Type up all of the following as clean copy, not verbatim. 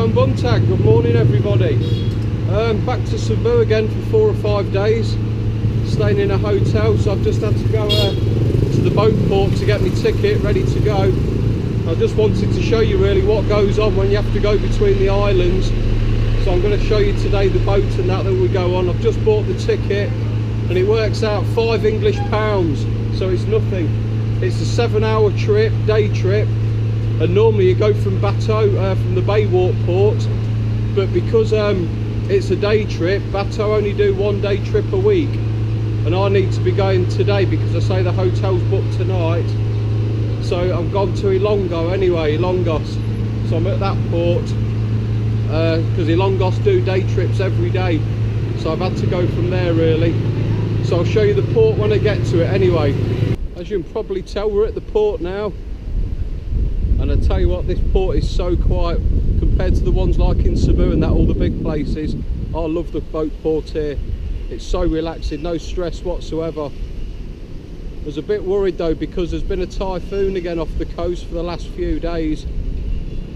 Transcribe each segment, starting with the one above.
Down Buntag, good morning everybody. Back to Subu again for 4 or 5 days, staying in a hotel, so I've just had to go to the boat port to get my ticket ready to go. I just wanted to show you really what goes on when you have to go between the islands, so I'm going to show you today the boat and that we go on. I've just bought the ticket and it works out £5 English, so it's nothing. It's a 7-hour trip, day trip, and normally you go from Bateau, from the Baywalk port, but because it's a day trip, Bateau only do 1 day trip a week, and I need to be going today because I say the hotel's booked tonight. So I've gone to Ilonggo anyway, Ilongos, so I'm at that port because Ilongos do day trips every day, so I've had to go from there really. So I'll show you the port when I get to it anyway. As you can probably tell, we're at the port now. And I tell you what, this port is so quiet compared to the ones like in Subu and that, all the big places. I love the boat port here. It's so relaxing, no stress whatsoever. I was a bit worried though because there's been a typhoon again off the coast for the last few days.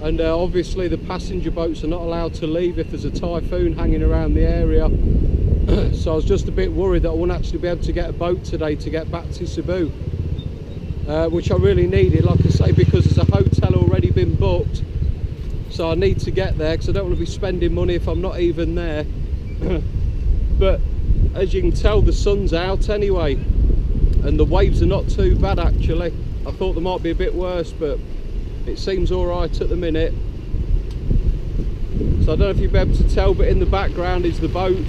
And obviously the passenger boats are not allowed to leave if there's a typhoon hanging around the area. So I was just a bit worried that I wouldn't actually be able to get a boat today to get back to Subu. Which I really needed, like I say, because there's a hotel already been booked, so I need to get there because I don't want to be spending money if I'm not even there. But as you can tell, the sun's out anyway, and the waves are not too bad actually. I thought they might be a bit worse, but it seems all right at the minute. So I don't know if you'll be able to tell, but in the background is the boat.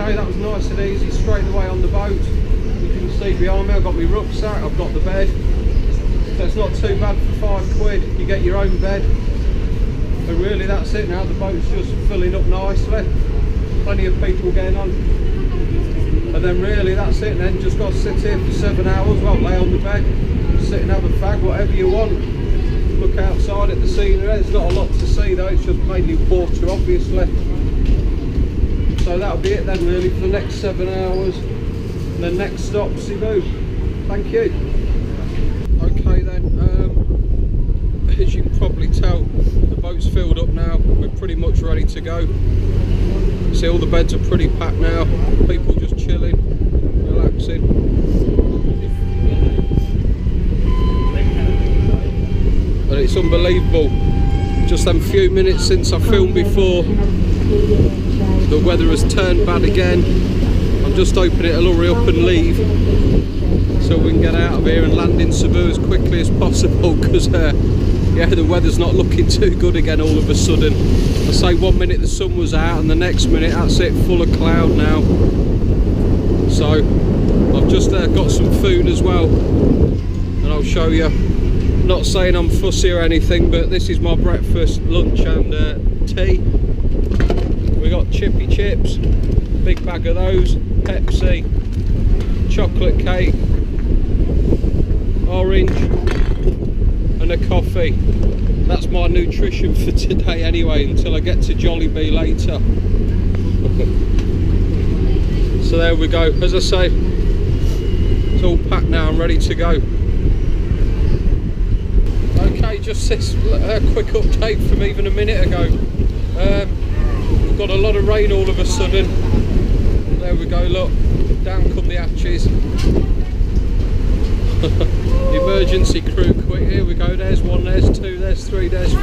Okay, that was nice and easy, straight away on the boat. You can see behind me I've got my rucksack, I've got the bed, so it's not too bad for £5. You get your own bed, and really that's it now. The boat's just filling up nicely, plenty of people getting on, and then really that's it then. Just got to sit here for 7 hours, well, lay on the bed, sit and have a fag, whatever you want. Look outside at the scenery. There's not a lot to see though, it's just mainly water obviously. So that'll be it then really for the next 7 hours, and then next stop Subu. Thank you. Okay then, as you can probably tell, the boat's filled up now. We're pretty much ready to go. See, all the beds are pretty packed now, people just chilling, relaxing. And it's unbelievable, just them few minutes since I filmed before, the weather has turned bad again. I'm just hoping it'll hurry up and leave so we can get out of here and land in Subu as quickly as possible, because yeah, the weather's not looking too good again all of a sudden. I say 1 minute the sun was out and the next minute that's it, full of cloud now. So I've just got some food as well, and I'll show you. Not saying I'm fussy or anything, but this is my breakfast, lunch and tea. We got chippy chips, big bag of those, Pepsi, chocolate cake, orange, and a coffee. That's my nutrition for today anyway, until I get to Jollibee later. So there we go. As I say, it's all packed now, I'm ready to go. Okay, just this quick update from even a minute ago. We've got a lot of rain all of a sudden. There we go, look, down come the hatches. Emergency crew quick, here we go, there's 1, there's 2, there's 3, there's 4.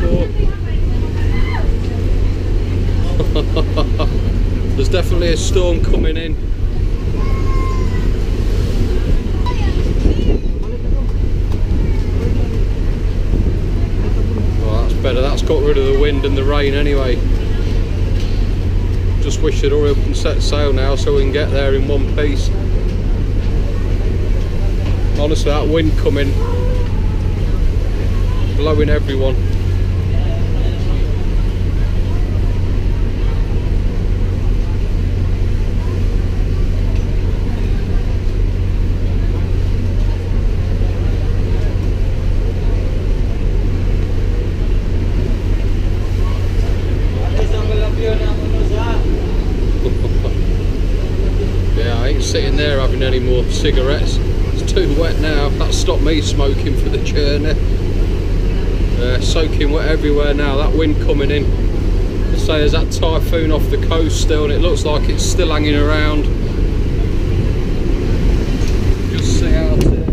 There's definitely a storm coming in. Well, that's better, that's got rid of the wind and the rain anyway. Just wish they'd hurry up and set sail now so we can get there in one piece. Honestly, that wind coming, blowing everyone. Yeah, ain't sitting there having any more cigarettes. It's too wet now. That stopped me smoking for the journey. Soaking wet everywhere now. That wind coming in. I say there's that typhoon off the coast still, and it looks like it's still hanging around. Just see out here.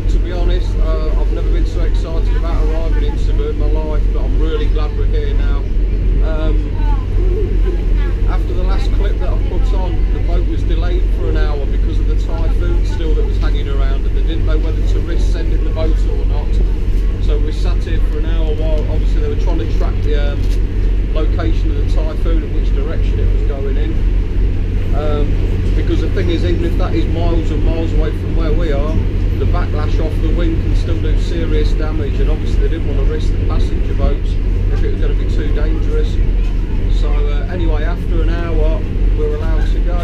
To be honest, I've never been so excited about arriving in Subu in my life, but I'm really glad we're here now. After the last clip that I put on, the boat was delayed for an hour because of the typhoon still that was hanging around, and they didn't know whether to risk sending the boat or not. So we sat here for an hour while obviously they were trying to track the location of the typhoon and which direction it was going in. Because the thing is, even if that is miles and miles away from where we are, the backlash off the wind can still do serious damage, and obviously they didn't want to risk the passenger boats if it was going to be too dangerous. So anyway, after an hour we're allowed to go,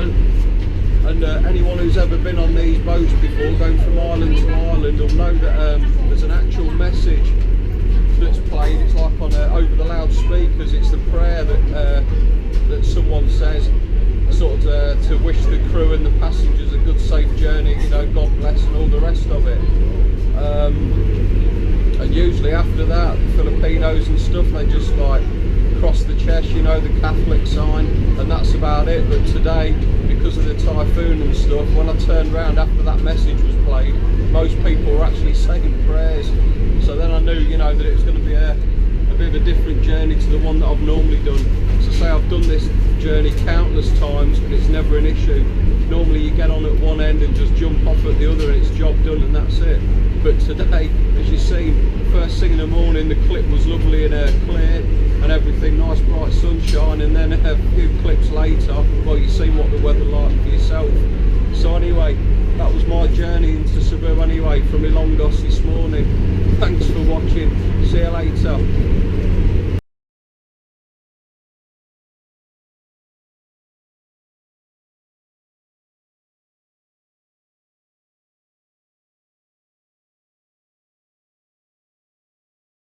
and anyone who's ever been on these boats before going from island to island will know that there's an actual message that's played. It's like on over the loudspeakers. It's the prayer that someone says, sort of to wish the crew and the passengers a good safe journey, you know, God bless and all the rest of it. And usually after that, the Filipinos and stuff, they just like cross the chest, you know, the Catholic sign, and that's about it. But today, because of the typhoon and stuff, when I turned around after that message was played, most people were actually saying prayers. So then I knew, you know, that it was going to be a bit of a different journey to the one that I've normally done. So say I've done this journey countless times and it's never an issue. Normally you get on at one end and just jump off at the other and it's job done and that's it. But today, as you've seen, first thing in the morning the clip was lovely and clear and everything, nice bright sunshine, and then a few clips later, well, you've seen what the weather like for yourself. So anyway, that was my journey into Subu anyway, from Ilongos.